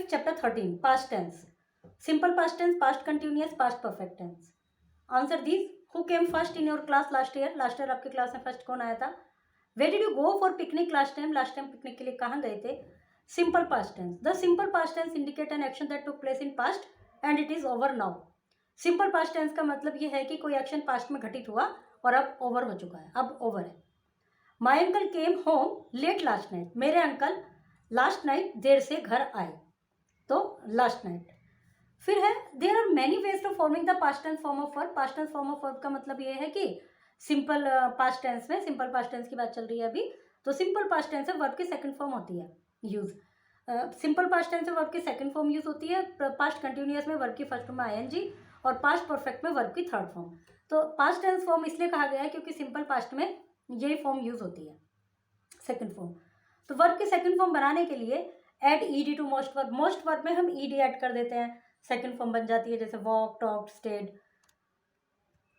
5th chapter 13 past tense. Simple past tense, past continuous, past perfect tense. Answer these. Who came first in your class last year? Last year आपके class में first कौन आया था? Where did you go for picnic last time? Last time picnic के लिए कहाँ गए थे? Simple past tense. The simple past tense indicate an action that took place in past and it is over now. Simple past tense का मतलब ये है कि कोई एक्शन पास्ट में घटित हुआ और अब ओवर हो चुका है, अब ओवर है. My uncle came home late last night. मेरे अंकल लास्ट नाइट देर से घर आए, तो लास्ट नाइट. फिर है there are many ways to forming the past tense form of verb. Past tense form of verb का मतलब ये है कि सिंपल पास्ट टेंस में, सिंपल पास्ट टेंस की बात चल रही है अभी, तो सिंपल पास्ट टेंस में वर्ब की सेकंड फॉर्म होती है यूज. सिंपल पास्ट टेंस में वर्ब की सेकंड फॉर्म यूज होती है. पास्ट कंटिन्यूअस में वर्ब की फर्स्ट फॉर्म में आईएनजी और पास्ट परफेक्ट में वर्ब की थर्ड फॉर्म. तो पास्ट टेंस फॉर्म इसलिए कहा गया है क्योंकि सिंपल पास्ट में यही फॉर्म यूज होती है, सेकंड फॉर्म. तो वर्ब की सेकंड फॉर्म बनाने के लिए add ED to most verb. Most verb में हम ईडी ऐड कर देते हैं, सेकंड फॉर्म बन जाती है. जैसे वॉक, टॉक, स्टेड.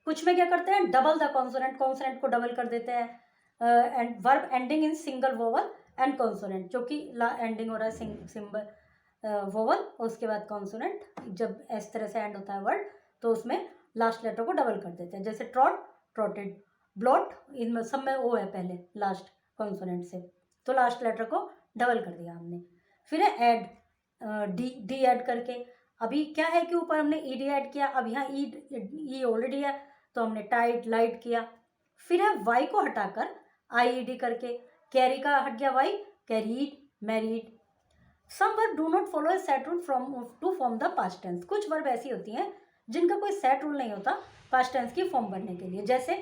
कुछ में क्या करते हैं, डबल द कॉन्सोनेंट, कॉन्सोनेंट को डबल कर देते हैं. And verb ending in single vowel and consonant, जो कि एंडिंग हो रहा है सिंबल वोवल और उसके बाद कॉन्सोनेंट. जब इस तरह से एंड होता है वर्ड तो उसमें लास्ट लेटर को डबल कर देते हैं. जैसे ट्रॉट, ट्रॉटेड, ब्लॉट, इनमें सब में ओ है पहले लास्ट कॉन्सोनेंट से, तो लास्ट लेटर को डबल कर दिया हमने. फिर है ऐड, डी ऐड करके. अभी क्या है कि ऊपर हमने ईडी ऐड किया, अब यहाँ ई ऑलरेडी है तो हमने टाइट, लाइट किया. फिर है वाई को हटाकर आईईडी करके. कैरी का हट गया Y, carried, married. Some verb do not follow a set rule to form the past tense. कुछ वर्ब ऐसी होती हैं जिनका कोई सेट रूल नहीं होता पास्ट टेंस की फॉर्म बनने के लिए. जैसे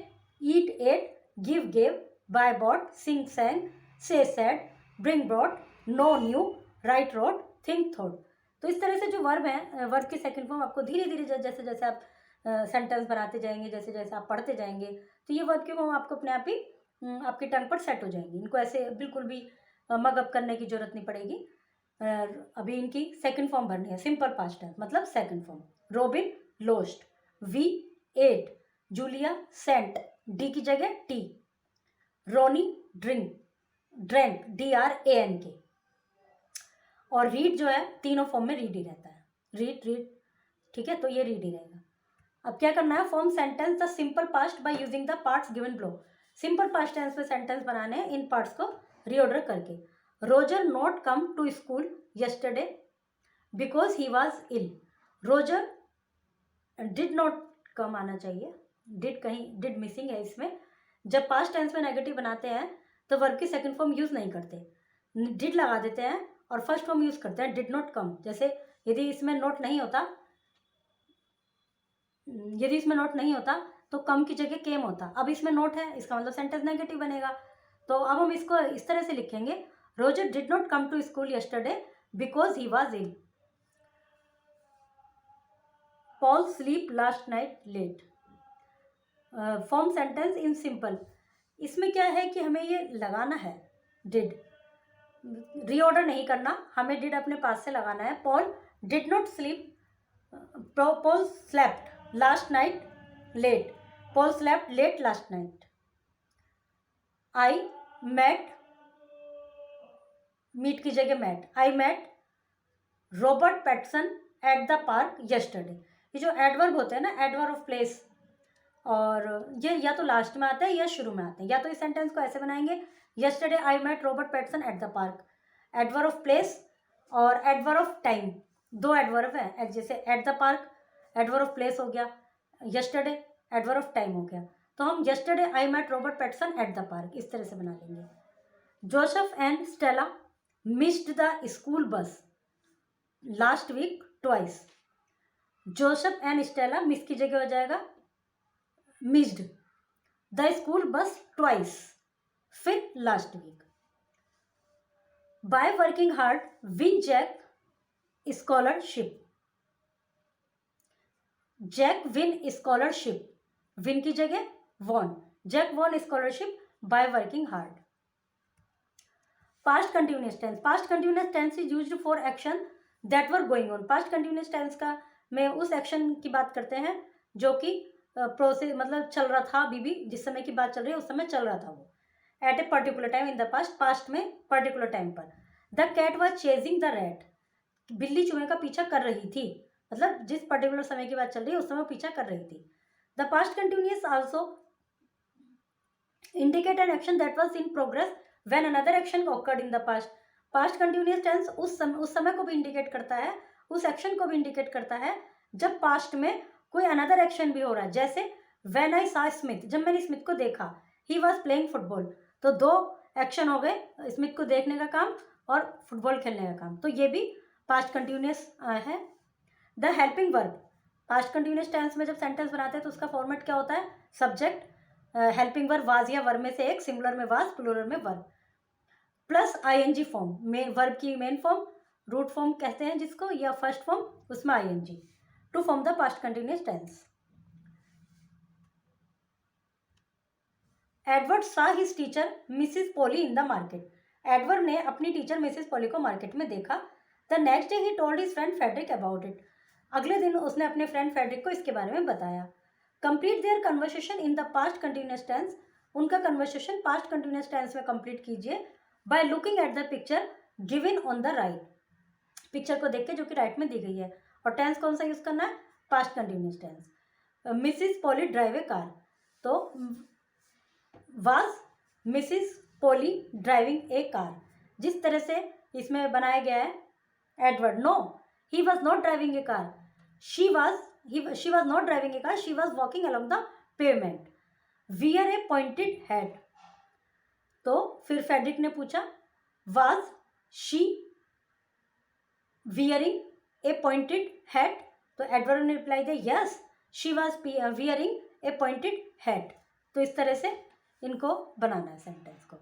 eat, ate, give, gave, buy, bought, sing, sang, say, said, bring, brought, know, knew, write, wrote, think, thought. तो इस तरह से जो वर्ब हैं, वर्ब की सेकंड फॉर्म आपको धीरे धीरे जैसे जैसे आप सेंटेंस बनाते जाएंगे, जैसे जैसे आप पढ़ते जाएंगे, तो ये वर्ब की फॉर्म आपको अपने आप ही आपकी टंग पर सेट हो जाएंगी. इनको ऐसे बिल्कुल भी मगअप करने की जरूरत नहीं पड़ेगी. अभी इनकी सेकंड फॉर्म भरनी है. सिंपल पास्ट टेंस मतलब second form. Robin, lost. We, ate. Julia, sent, D की जगह T. Ronnie, drink, drank, DRANK. और रीड जो है तीनों फॉर्म में रीड ही रहता है. रीड, ठीक है, तो ये रीड ही रहेगा. अब क्या करना है, form sentence the simple past by using the parts given below. Simple past tense में सेंटेंस बनाने हैं इन पार्ट्स को रीऑर्डर करके. Roger not come to school yesterday because he was ill. Roger did not come आना चाहिए, did missing है इसमें. जब पास्ट टेंस में नेगेटिव बनाते हैं तो वर्ब की सेकंड फॉर्म यूज नहीं करते, डिड लगा देते हैं और फर्स्ट फॉर्म यूज करते हैं, डिड नॉट कम. जैसे यदि इसमें नोट नहीं होता तो कम की जगह केम होता. अब इसमें नोट है, इसका मतलब सेंटेंस नेगेटिव बनेगा. तो अब हम इसको इस तरह से लिखेंगे, Roger did not come to school yesterday because he was ill. Paul sleep last night late. Form sentence in simple. इसमें क्या है कि हमें ये लगाना है डिड, रीऑर्डर नहीं करना, हमें डिड अपने पास से लगाना है. Paul did not sleep, Paul slept last night late. Paul slept late last night. I met, meet की जगह met. I met Robert Pattinson at the park yesterday. ये जो एडवर्ब होते हैं ना, एडवर्ब ऑफ प्लेस, और ये या तो लास्ट में आता है या शुरू में आता है. या तो इस सेंटेंस को ऐसे बनाएंगे, yesterday I met Robert Pattinson at the park. Adverb of place और एडवर्ब ऑफ टाइम, दो एडवर्ब है. जैसे at the park adverb of place हो गया, यस्टरडे एडवर्ब ऑफ टाइम हो गया. तो हम yesterday I met Robert Pattinson at the park इस तरह से बना लेंगे. Joseph and Stella missed the school bus last week twice. Joseph and Stella miss की जगह हो जाएगा missed the school bus twice, फिर last week. By working hard win Jack scholarship. Jack win scholarship, win की जगह won. Jack won scholarship by working hard. Past continuous tense. Past continuous tense is used for action that were going on. Past continuous tense का में उस action की बात करते हैं जो कि प्रोसेस मतलब चल रहा था, अभी भी जिस समय की बात चल रही है उस समय चल रहा था वो. At a particular time in the past, past में पर्टिकुलर टाइम पर. The cat was chasing the rat. बिल्ली चूहे का पीछा कर रही थी, मतलब जिस पर्टिकुलर समय की बात चल रही है उस समय पीछा कर रही थी। The past continuous also indicate an action that was in progress when another action occurred in the past. Past continuous tense उस समय को भी इंडिकेट करता है, उस एक्शन को भी इंडिकेट करता है जब पास्ट में कोई अनदर एक्शन भी हो रहा है। जैसे व्हेन आई सा स्मिथ, जब मैंने स्मिथ को देखा, ही वॉज प्लेइंग फुटबॉल, तो दो एक्शन हो गए, स्मिथ को देखने का काम और फुटबॉल खेलने का काम, तो ये भी पास्ट कंटिन्यूअस है। The helping verb, past continuous tense में जब सेंटेंस बनाते हैं तो उसका फॉर्मेट क्या होता है, सब्जेक्ट, हेल्पिंग वर्ब वाज या वर्ब में से एक, सिंगुलर में वाज, प्लूरल में were, plus ING form, main verb की मेन फॉर्म, रूट फॉर्म कहते हैं जिसको, या फर्स्ट फॉर्म, उसमें ING, to form the past continuous tense. Edward saw his teacher Mrs Polly in the market, Edward ने अपनी teacher Mrs Polly को market में देखा। The next day he told his friend Frederick about it, अगले दिन उसने अपने friend Frederick को इसके बारे में बताया। Complete their conversation in the past continuous tense, उनका कन्वर्सेशन पास्ट कंटिन्यूअस टेंस में कंप्लीट कीजिए by looking at the picture given on the right, picture को देख के जो कि राइट में दी गई है। और टेंस कौन सा यूज करना है, past continuous tense. Mrs Polly drive a car, तो was Mrs Polly driving a car, जिस तरह से इसमें बनाया गया है Edward, no he was not driving a car, she was not driving a car, she was walking along the pavement. Wear a pointed hat, तो फिर फेडरिक ने पूछा was she wearing a pointed hat, तो Edward ने reply दिया yes she was wearing a pointed hat। तो इस तरह से इनको बनाना है सेंटेंस को।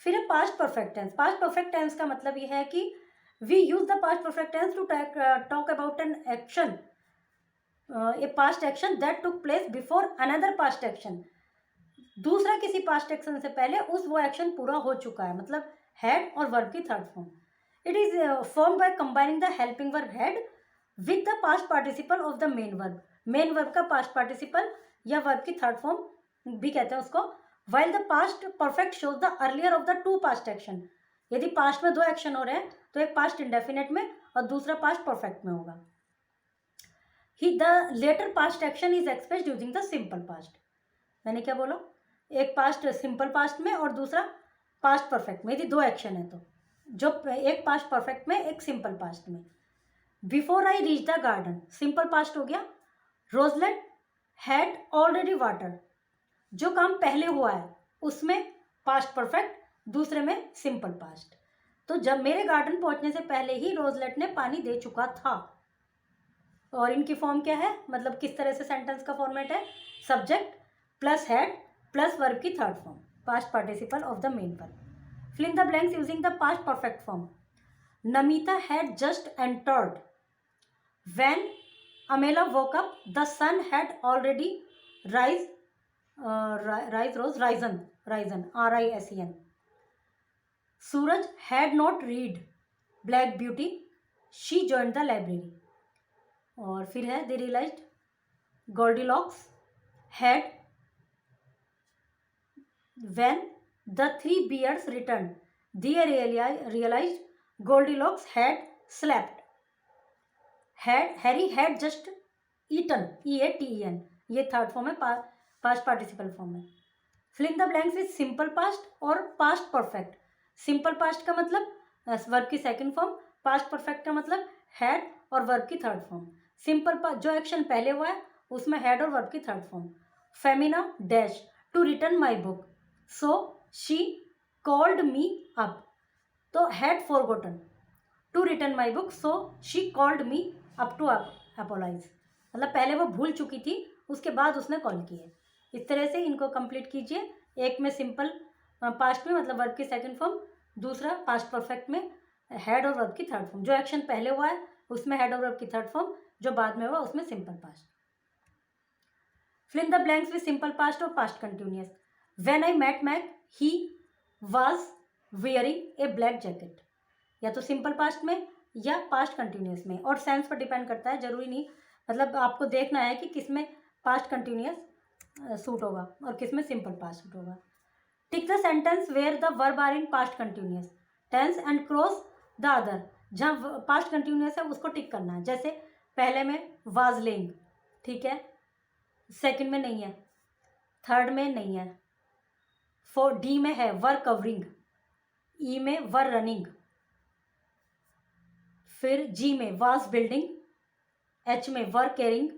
फिर है past perfect tense. Past perfect tense का मतलब ये है कि we use the past perfect tense to talk about an action, a past action that took place before another past action, दूसरा किसी पास्ट एक्शन से पहले उस वो एक्शन पूरा हो चुका है, मतलब हैड और वर्ब की third form. It is form by combining the helping verb had with the past participle of the main verb, main verb का पास्ट पार्टिसिपल या वर्ब की थर्ड फॉर्म भी कहते हैं उसको। while the past perfect shows the earlier of the two past action, यदि past में दो एक्शन हो रहे हैं तो एक पास्ट इंडेफिनेट में और दूसरा पास्ट परफेक्ट में होगा। He the latter past action is expressed using the simple past, मैंने क्या बोला, एक पास्ट सिंपल पास्ट में और दूसरा पास्ट परफेक्ट में, यदि दो एक्शन है तो जो एक पास्ट परफेक्ट में एक सिंपल पास्ट में। Before I reach the garden, simple past हो गया। रोजलेट हैड ऑलरेडी वाटर, जो काम पहले हुआ है उसमें पास्ट परफेक्ट, दूसरे में सिंपल पास्ट। तो जब मेरे गार्डन पहुंचने से पहले ही रोजलेट ने पानी दे चुका था। और इनकी फॉर्म क्या है, मतलब किस तरह से सेंटेंस का फॉर्मेट है, subject plus had plus verb की third form, past participle of the main verb. Fill in the blanks using the past perfect form. Namita had just entered when Amela woke up, the sun had already risen RISEN। Suraj had not read Black Beauty, she joined the library. और फिर है they realised, Goldilocks had when the three bears return, they realised Goldilocks had slept. Harry had just eaten, EATEN, ये third form है, past participle form है। Filling the blanks with simple past और past perfect. Simple past का मतलब verb की second form, past perfect का मतलब had और वर्ब की थर्ड फॉर्म। सिंपल जो एक्शन पहले हुआ है उसमें हैड और वर्ब की third form. Femina dash to return my book, so she called me up, तो had forgotten to return my book, so she called me up to apologise, मतलब पहले वो भूल चुकी थी उसके बाद उसने कॉल की है। इस तरह से इनको कंप्लीट कीजिए, एक में सिंपल पास्ट में मतलब वर्ब की सेकंड फॉर्म, दूसरा पास्ट परफेक्ट में हैड और वर्ब की थर्ड फॉर्म, जो एक्शन पहले हुआ है उसमें हैड और वर्ब की थर्ड फॉर्म, जो बाद में हुआ उसमें simple past. Fill in the blanks with simple past और past continuous. When I met Mac, he was wearing a black jacket, या तो सिंपल पास्ट में या पास्ट कंटिन्यूअस में, और सेंस पर डिपेंड करता है, जरूरी नहीं, मतलब आपको देखना है कि किसमें पास्ट कंटिन्यूअस सूट होगा और किसमें सिंपल पास्ट सूट होगा। Tick the sentence where the verb are in past continuous tense and cross the other, जहाँ पास्ट कंटिन्यूस है उसको टिक करना है। जैसे पहले में वाज लेइंग, ठीक है, सेकंड में नहीं है, थर्ड में नहीं है, डी में है वर कवरिंग, ई में वर रनिंग, फिर जी में वाज बिल्डिंग, एच में वर केयरिंग,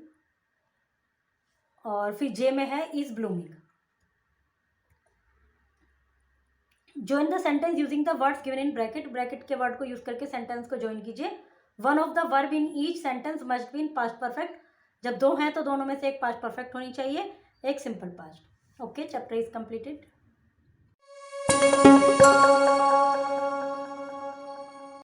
और फिर जे में है is blooming. Join the sentence using the words given in bracket, bracket के वर्ड को यूज करके सेंटेंस को ज्वाइन कीजिए। One of the verb in each sentence must be in past perfect, जब दो हैं तो दोनों में से एक पास्ट परफेक्ट होनी चाहिए, एक simple past. Okay, chapter is completed.